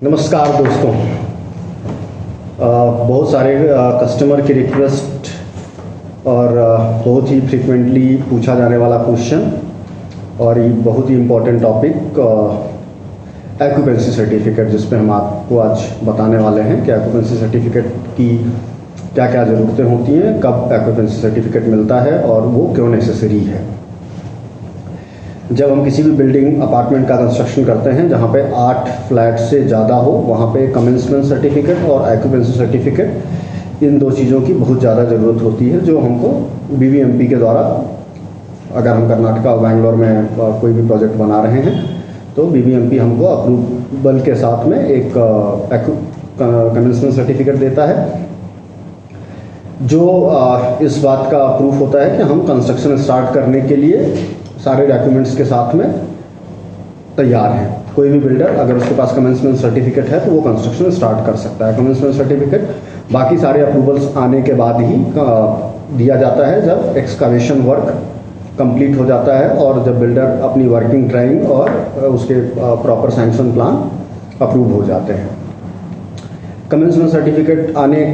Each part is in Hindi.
नमस्कार दोस्तों। बहुत सारे कस्टमर की रिक्वेस्ट और बहुत ही फ्रीक्वेंटली पूछा जाने वाला क्वेश्चन और ये बहुत ही इम्पोर्टेंट टॉपिक एक्यूपेंसी सर्टिफिकेट, जिस पे हम आपको आज बताने वाले हैं कि एक्यूपेंसी सर्टिफिकेट की क्या क्या ज़रूरतें होती हैं, कब एक्यूपेंसी सर्टिफिकेट मिलता है और वो क्यों नेसेसरी है। जब हम किसी भी बिल्डिंग अपार्टमेंट का कंस्ट्रक्शन करते हैं जहाँ पे 8 फ्लैट से ज़्यादा हो, वहाँ पे कमेंसमेंट सर्टिफिकेट और एक्यूपेंसी सर्टिफिकेट, इन दो चीज़ों की बहुत ज़्यादा ज़रूरत होती है, जो हमको बीबीएमपी के द्वारा, अगर हम कर्नाटका और बैंगलोर में कोई भी प्रोजेक्ट बना रहे हैं तो बीबीएमपी हमको अप्रूवल के साथ में एक कमेंसमेंट सर्टिफिकेट देता है, जो इस बात का प्रूफ होता है कि हम कंस्ट्रक्शन स्टार्ट करने के लिए सारे डॉक्यूमेंट्स के साथ में तैयार हैं। कोई भी बिल्डर अगर उसके पास कमेंसमेंट सर्टिफिकेट है तो वो कंस्ट्रक्शन स्टार्ट कर सकता है। कमेंसमेंट सर्टिफिकेट बाकी सारे अप्रूवल्स आने के बाद ही दिया जाता है, जब एक्सकावेशन वर्क कंप्लीट हो जाता है और जब बिल्डर अपनी वर्किंग ड्राइंग और उसके प्रॉपर सैंक्शन प्लान अप्रूव हो जाते हैं। कमेंसमेंट सर्टिफिकेट आने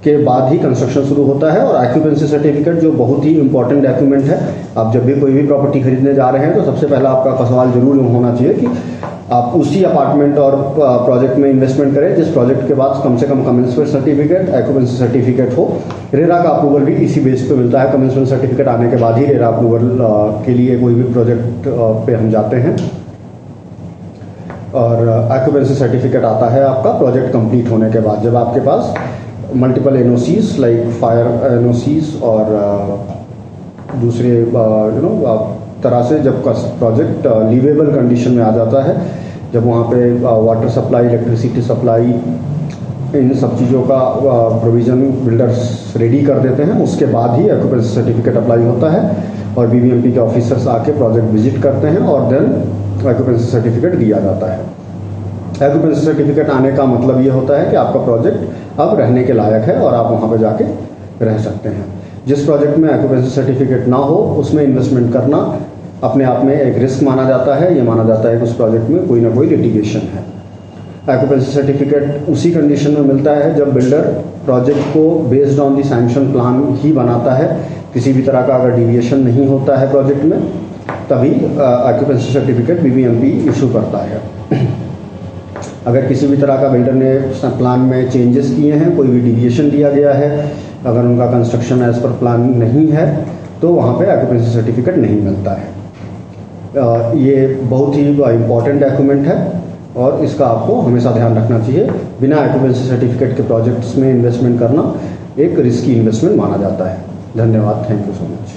के बाद ही कंस्ट्रक्शन शुरू होता है। और एक्यूपेंसी सर्टिफिकेट जो बहुत ही इंपॉर्टेंट डॉक्यूमेंट है, आप जब भी कोई भी प्रॉपर्टी खरीदने जा रहे हैं तो सबसे पहला आपका सवाल जरूर होना चाहिए कि आप उसी अपार्टमेंट और प्रोजेक्ट में इन्वेस्टमेंट करें जिस प्रोजेक्ट के बाद कम से कम कमेंसमेंट सर्टिफिकेट, एक्यूपेंसी सर्टिफिकेट हो। रेरा का अप्रूवल भी इसी बेस पे मिलता है। कमेंसमेंट सर्टिफिकेट आने के बाद ही रेरा अप्रूवल के लिए कोई भी प्रोजेक्ट पे हम जाते हैं। और एक्यूपेंसी सर्टिफिकेट आता है आपका प्रोजेक्ट कंप्लीट होने के बाद, जब आपके पास multiple NOCs like fire NOCs और दूसरे तरह से जब प्रोजेक्ट लीवेबल कंडीशन में आ जाता है, जब वहाँ पे वाटर सप्लाई, इलेक्ट्रिसिटी सप्लाई, इन सब चीज़ों का प्रोविज़न बिल्डर्स रेडी कर देते हैं, उसके बाद ही एक्यूपेंसी सर्टिफिकेट अप्लाई होता है और बीबीएमपी के ऑफिसर्स आके प्रोजेक्ट विजिट करते हैं और देन एक्यूपेंसी सर्टिफिकेट दिया जाता है। एक्यूपेंसी सर्टिफिकेट आने का मतलब ये होता है कि आपका प्रोजेक्ट अब रहने के लायक है और आप वहाँ पर जाके रह सकते हैं। जिस प्रोजेक्ट में एक्यूपेंसी सर्टिफिकेट ना हो उसमें इन्वेस्टमेंट करना अपने आप में एक रिस्क माना जाता है। ये माना जाता है कि उस प्रोजेक्ट में कोई ना कोई लिटिगेशन है। एक्यूपेंसी सर्टिफिकेट उसी कंडीशन में मिलता है जब बिल्डर प्रोजेक्ट को based on the sanction plan ही बनाता है, किसी भी तरह का अगर डिविएशन नहीं होता है प्रोजेक्ट में, तभी एक्यूपेंसी सर्टिफिकेट बीबीएमपी इशू करता है। अगर किसी भी तरह का बिल्डर ने प्लान में चेंजेस किए हैं, कोई भी डिविएशन दिया गया है, अगर उनका कंस्ट्रक्शन एज पर प्लान नहीं है तो वहाँ पे एक्यूपेंसी सर्टिफिकेट नहीं मिलता है। ये बहुत ही इम्पॉर्टेंट डॉक्यूमेंट है और इसका आपको हमेशा ध्यान रखना चाहिए। बिना एक्यूपेंसी सर्टिफिकेट के प्रोजेक्ट्स में इन्वेस्टमेंट करना एक रिस्की इन्वेस्टमेंट माना जाता है। धन्यवाद। Thank you so much.